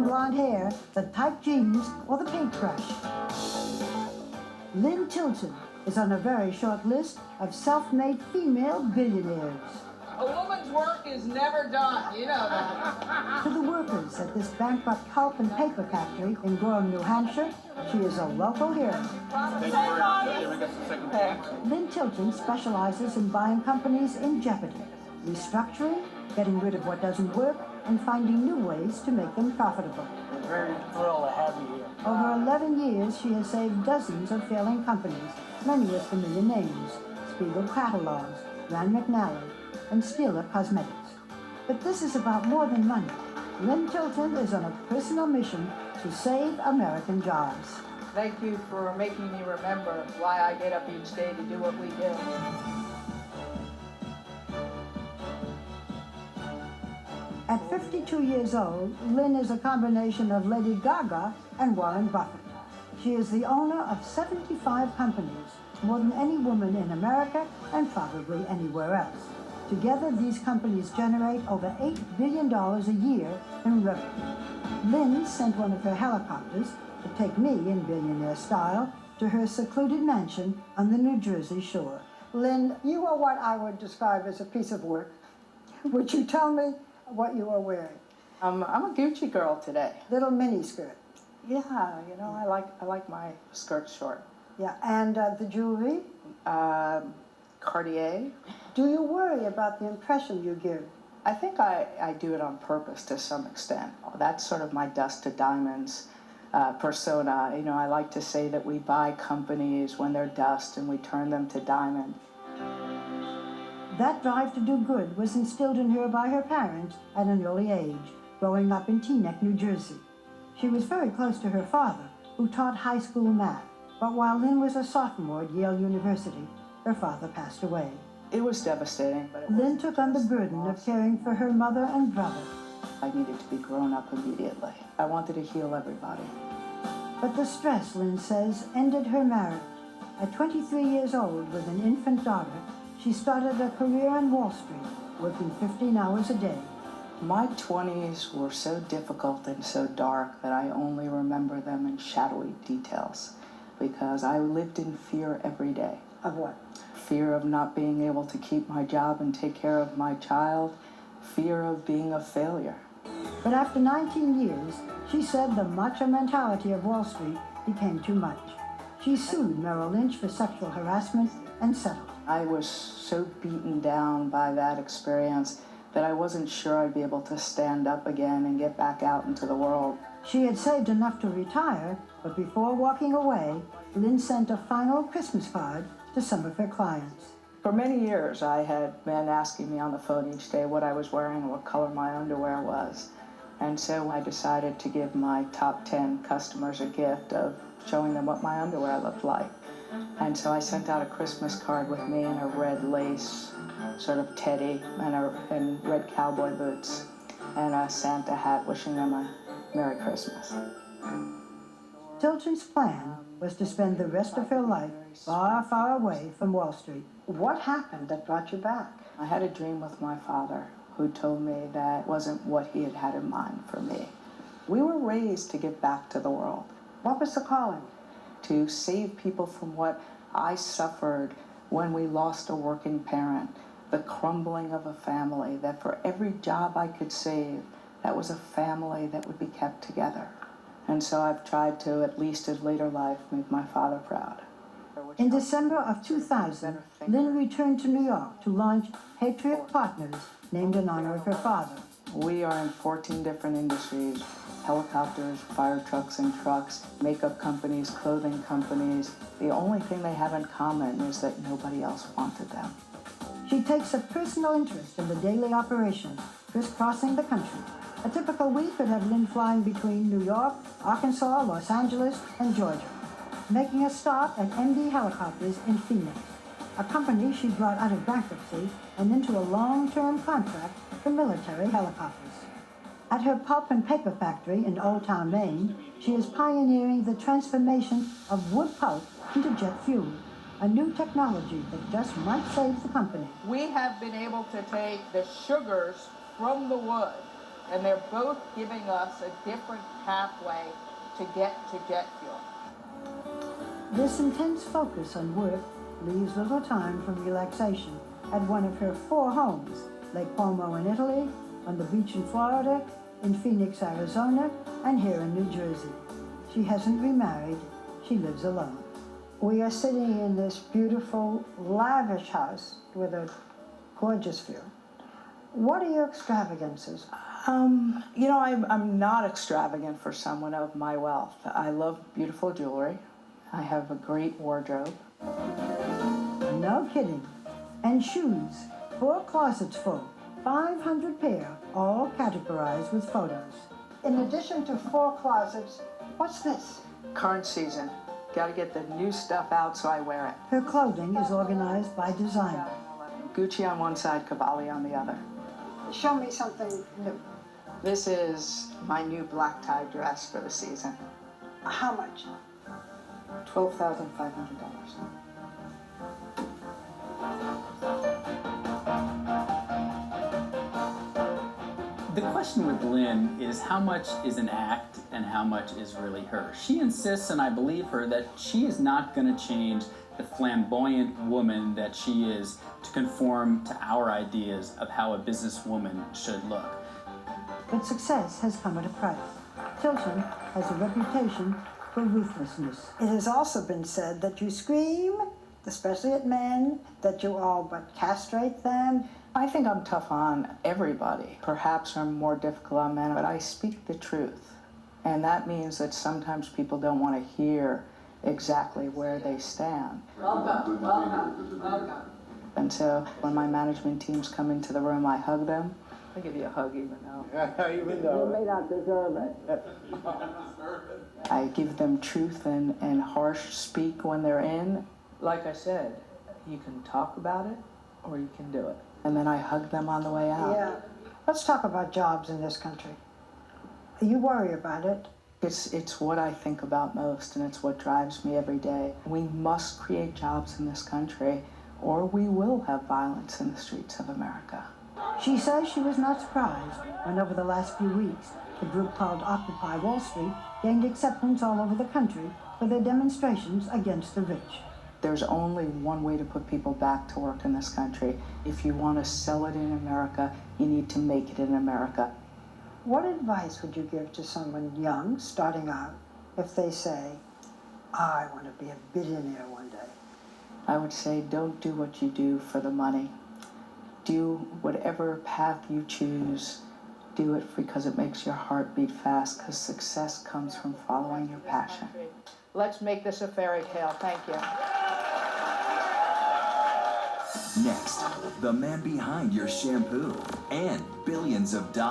blonde hair, the tight jeans, or the paintbrush. Lynn Tilton is on a very short list of self-made female billionaires. A woman's work is never done, you know that. To the workers at this bankrupt pulp and paper factory in Gorham, New Hampshire, she is a local hero. Lynn Tilton specializes in buying companies in jeopardy, restructuring, getting rid of what doesn't work, and finding new ways to make them profitable. We're very thrilled to have you here. Over 11 years, she has saved dozens of failing companies, many with familiar names: Spiegel Catalogs, Rand McNally, and Stila Cosmetics. But this is about more than money. Lynn Tilton is on a personal mission to save American jobs. Thank you for making me remember why I get up each day to do what we do. At 52 years old, Lynn is a combination of Lady Gaga and Warren Buffett. She is the owner of 75 companies, more than any woman in America and probably anywhere else. Together, these companies generate over $8 billion a year in revenue. Lynn sent one of her helicopters to take me, in billionaire style, to her secluded mansion on the New Jersey shore. Lynn, you are what I would describe as a piece of work. Would you tell me what you are wearing? I'm a Gucci girl today. Little mini skirt. Yeah, you know, I like my skirt short. Yeah, and the jewelry? Cartier. Do you worry about the impression you give? I think I do it on purpose to some extent. That's sort of my dust to diamonds persona. You know, I like to say that we buy companies when they're dust and we turn them to diamond. That drive to do good was instilled in her by her parents at an early age, growing up in Teaneck, New Jersey. She was very close to her father, who taught high school math. But while Lynn was a sophomore at Yale University, her father passed away. It was devastating. But Lynn took on the burden of caring for her mother and brother. I needed to be grown up immediately. I wanted to heal everybody. But the stress, Lynn says, ended her marriage. At 23 years old, with an infant daughter, she started a career on Wall Street, working 15 hours a day. My 20s were so difficult and so dark that I only remember them in shadowy details, because I lived in fear every day. Of what? Fear of not being able to keep my job and take care of my child. Fear of being a failure. But after 19 years, she said the macho mentality of Wall Street became too much. She sued Merrill Lynch for sexual harassment and settled. I was so beaten down by that experience that I wasn't sure I'd be able to stand up again and get back out into the world. She had saved enough to retire, but before walking away, Lynn sent a final Christmas card to some of her clients. For many years, I had men asking me on the phone each day what I was wearing and what color my underwear was. And so I decided to give my top 10 customers a gift of showing them what my underwear looked like. And so I sent out a Christmas card with me in a red lace sort of teddy and red cowboy boots and a Santa hat wishing them a Merry Christmas. Tilton's plan was to spend the rest of her life far, far away from Wall Street. What happened that brought you back? I had a dream with my father who told me that wasn't what he had in mind for me. We were raised to give back to the world. What was the calling? To save people from what I suffered when we lost a working parent, the crumbling of a family, that for every job I could save, that was a family that would be kept together. And so I've tried to, at least in later life, make my father proud. In December of 2000, Lynn returned to New York to launch Patriot Partners, named in honor of her father. We are in 14 different industries: helicopters, fire trucks and trucks, makeup companies, clothing companies. The only thing they have in common is that nobody else wanted them. She takes a personal interest in the daily operations, crisscrossing the country. A typical week could have Lynn flying between New York, Arkansas, Los Angeles, and Georgia, making a stop at MD Helicopters in Phoenix, a company she brought out of bankruptcy and into a long-term contract for military helicopters. At her pulp and paper factory in Old Town, Maine, she is pioneering the transformation of wood pulp into jet fuel, a new technology that just might save the company. We have been able to take the sugars from the wood And they're both giving us a different pathway to get to jet fuel. This intense focus on work leaves little time for relaxation at one of her 4 homes, Lake Como in Italy, on the beach in Florida, in Phoenix, Arizona, and here in New Jersey. She hasn't remarried, she lives alone. We are sitting in this beautiful, lavish house with a gorgeous view. What are your extravagances? You know, I'm not extravagant for someone of my wealth. I love beautiful jewelry. I have a great wardrobe. No kidding. And shoes, 4 closets full, 500 pair, all categorized with photos. In addition to 4 closets, what's this? Current season. Got to get the new stuff out so I wear it. Her clothing is organized by designer. Gucci on one side, Cavalli on the other. Show me something new. This is my new black tie dress for the season. How much? $12,500. The question with Lynn is how much is an act and how much is really her. She insists, and I believe her, that she is not going to change the flamboyant woman that she is to conform to our ideas of how a businesswoman should look. But success has come at a price. Tilton has a reputation for ruthlessness. It has also been said that you scream, especially at men, that you all but castrate them. I think I'm tough on everybody. Perhaps I'm more difficult on men, but I speak the truth. And that means that sometimes people don't want to hear exactly where they stand. Welcome. And so when my management teams come into the room, I hug them. I give you a hug even though. Even though you may not deserve it. I give them truth and harsh speak when they're in. Like I said, you can talk about it or you can do it. And then I hug them on the way out. Yeah. Let's talk about jobs in this country. You worry about it. It's what I think about most, and it's what drives me every day. We must create jobs in this country, or we will have violence in the streets of America. She says she was not surprised when over the last few weeks, the group called Occupy Wall Street gained acceptance all over the country for their demonstrations against the rich. There's only one way to put people back to work in this country. If you want to sell it in America, you need to make it in America. What advice would you give to someone young, starting out, if they say, I want to be a billionaire one day? I would say don't do what you do for the money. Do whatever path you choose. Do it because it makes your heart beat fast, because success comes from following your passion. Let's make this a fairy tale. Thank you. Next, the man behind your shampoo and billions of dollars.